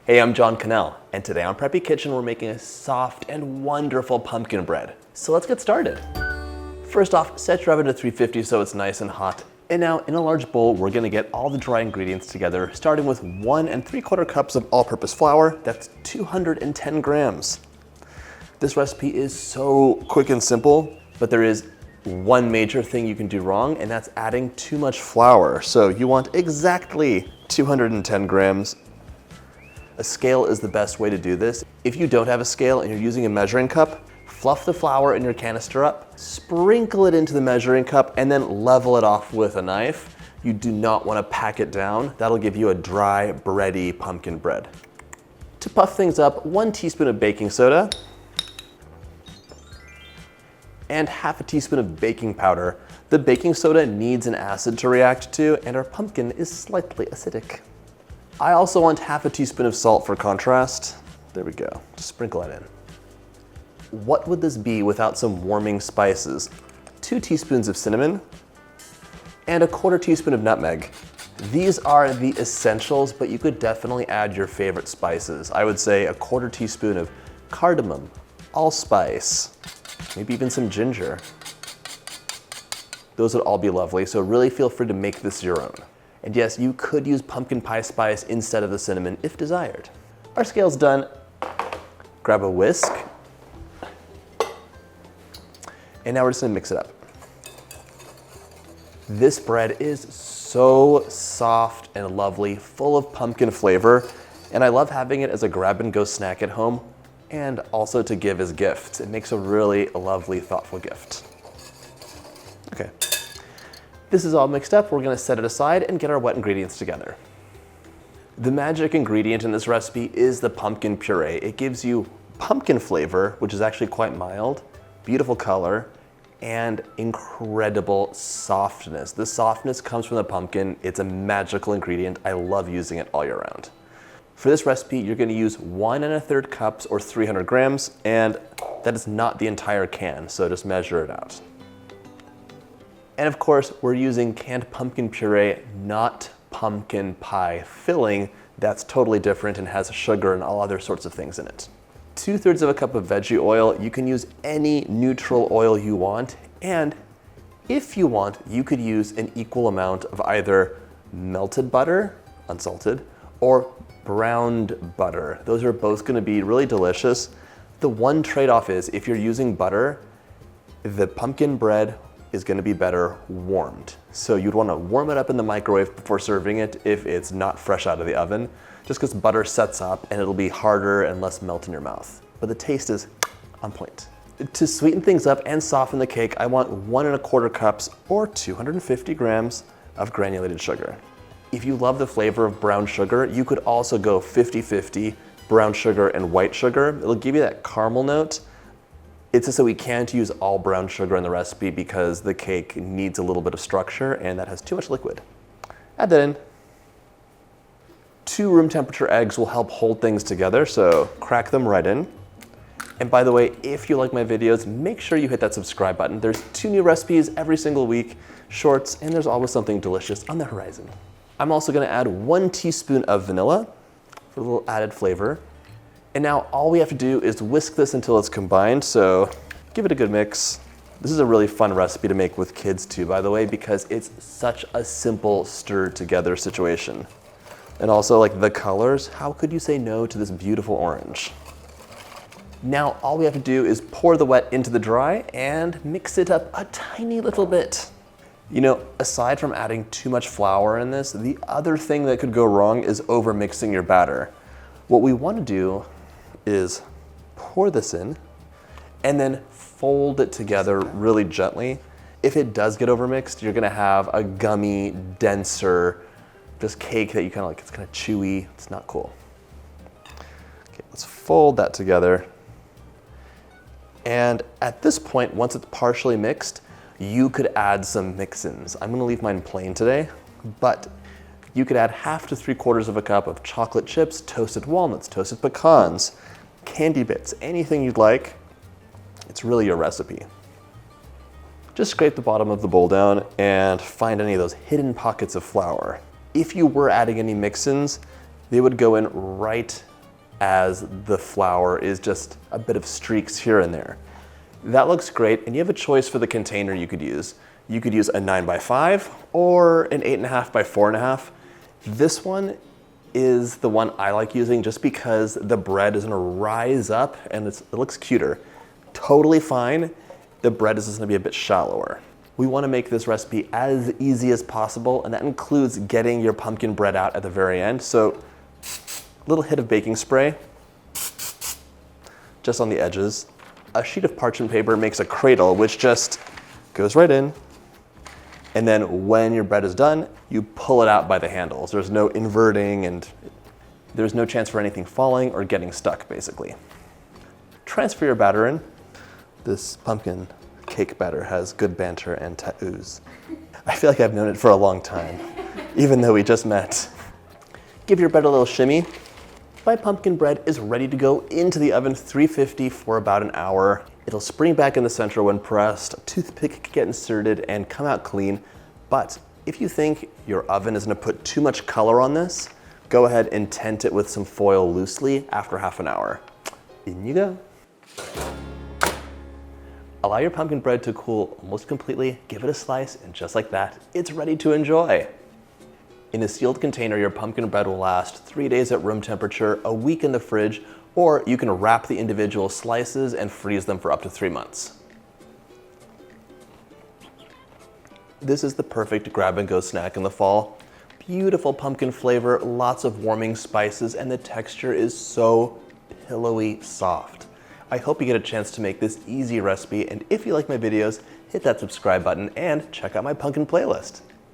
Hey, I'm John Cannell, and today on Preppy Kitchen we're making a soft and wonderful pumpkin bread. So let's get started. First off, set your oven to 350 so it's nice and hot. And now in a large bowl, we're gonna get all the dry ingredients together, starting with 1 3/4 cups of all-purpose flour. That's 210 grams. This recipe is so quick and simple, but there is one major thing you can do wrong, and that's adding too much flour. So you want exactly 210 grams. A scale is the best way to do this. If you don't have a scale and you're using a measuring cup, fluff the flour in your canister up, sprinkle it into the measuring cup, and then level it off with a knife. You do not want to pack it down. That'll give you a dry, bready pumpkin bread. To puff things up, 1 teaspoon of baking soda and half a teaspoon of baking powder. The baking soda needs an acid to react to, and our pumpkin is slightly acidic. I also want half a teaspoon of salt for contrast. There we go, just sprinkle it in. What would this be without some warming spices? 2 teaspoons of cinnamon and 1/4 teaspoon of nutmeg. These are the essentials, but you could definitely add your favorite spices. I would say 1/4 teaspoon of cardamom, allspice, maybe even some ginger. Those would all be lovely, so really feel free to make this your own. And yes, you could use pumpkin pie spice instead of the cinnamon if desired. Our scale's done. Grab a whisk. And now we're just gonna mix it up. This bread is so soft and lovely, full of pumpkin flavor, and I love having it as a grab and go snack at home and also to give as gifts. It makes a really lovely, thoughtful gift. Okay. This is all mixed up. We're gonna set it aside and get our wet ingredients together. The magic ingredient in this recipe is the pumpkin puree. It gives you pumpkin flavor, which is actually quite mild, beautiful color, and incredible softness. The softness comes from the pumpkin. It's a magical ingredient. I love using it all year round. For this recipe, you're gonna use 1 1/3 cups or 300 grams, and that is not the entire can, so just measure it out. And of course, we're using canned pumpkin puree, not pumpkin pie filling. That's totally different and has sugar and all other sorts of things in it. 2/3 of a cup of veggie oil. You can use any neutral oil you want. And if you want, you could use an equal amount of either melted butter, unsalted, or browned butter. Those are both gonna be really delicious. The one trade-off is if you're using butter, the pumpkin bread is gonna be better warmed. So you'd wanna warm it up in the microwave before serving it if it's not fresh out of the oven, just because butter sets up and it'll be harder and less melt in your mouth. But the taste is on point. To sweeten things up and soften the cake, I want 1 1/4 cups or 250 grams of granulated sugar. If you love the flavor of brown sugar, you could also go 50-50 brown sugar and white sugar. It'll give you that caramel note. It's just that we can't use all brown sugar in the recipe because the cake needs a little bit of structure and that has too much liquid. Add that in. 2 room temperature eggs will help hold things together, so crack them right in. And by the way, if you like my videos, make sure you hit that subscribe button. There's 2 new recipes every single week, shorts, and there's always something delicious on the horizon. I'm also gonna add 1 teaspoon of vanilla for a little added flavor. And now all we have to do is whisk this until it's combined, so give it a good mix. This is a really fun recipe to make with kids too, by the way, because it's such a simple stir together situation. And also like the colors, how could you say no to this beautiful orange? Now all we have to do is pour the wet into the dry and mix it up a tiny little bit. You know, aside from adding too much flour in this, the other thing that could go wrong is over mixing your batter. What we want to do is pour this in and then fold it together really gently. If it does get overmixed, you're gonna have a gummy, denser, just cake that you kind of like, it's kind of chewy, it's not cool. Okay, let's fold that together. And at this point, once it's partially mixed, you could add some mix-ins. I'm gonna leave mine plain today, but you could add 1/2 to 3/4 of a cup of chocolate chips, toasted walnuts, toasted pecans, candy bits, anything you'd like. It's really your recipe. Just scrape the bottom of the bowl down and find any of those hidden pockets of flour. If you were adding any mix-ins, they would go in right as the flour is just a bit of streaks here and there. That looks great, and you have a choice for the container you could use. You could use a 9x5 or an 8.5 by 4.5. This one is the one I like using just because the bread is gonna rise up and it looks cuter. Totally fine. The bread is just gonna be a bit shallower. We wanna make this recipe as easy as possible, and that includes getting your pumpkin bread out at the very end. So a little hit of baking spray just on the edges. A sheet of parchment paper makes a cradle, which just goes right in. And then when your bread is done, you pull it out by the handles. There's no inverting and there's no chance for anything falling or getting stuck, basically. Transfer your batter in. This pumpkin cake batter has good banter and tattoos. I feel like I've known it for a long time, even though we just met. Give your bread a little shimmy. My pumpkin bread is ready to go into the oven, 350 for about an hour. It'll spring back in the center when pressed. A toothpick can get inserted and come out clean. But if you think your oven is gonna put too much color on this, go ahead and tent it with some foil loosely after half an hour. In you go. Allow your pumpkin bread to cool almost completely, give it a slice, and just like that, it's ready to enjoy. In a sealed container, your pumpkin bread will last 3 days at room temperature, a week in the fridge, or you can wrap the individual slices and freeze them for up to 3 months. This is the perfect grab-and-go snack in the fall. Beautiful pumpkin flavor, lots of warming spices, and the texture is so pillowy soft. I hope you get a chance to make this easy recipe, and if you like my videos, hit that subscribe button and check out my pumpkin playlist.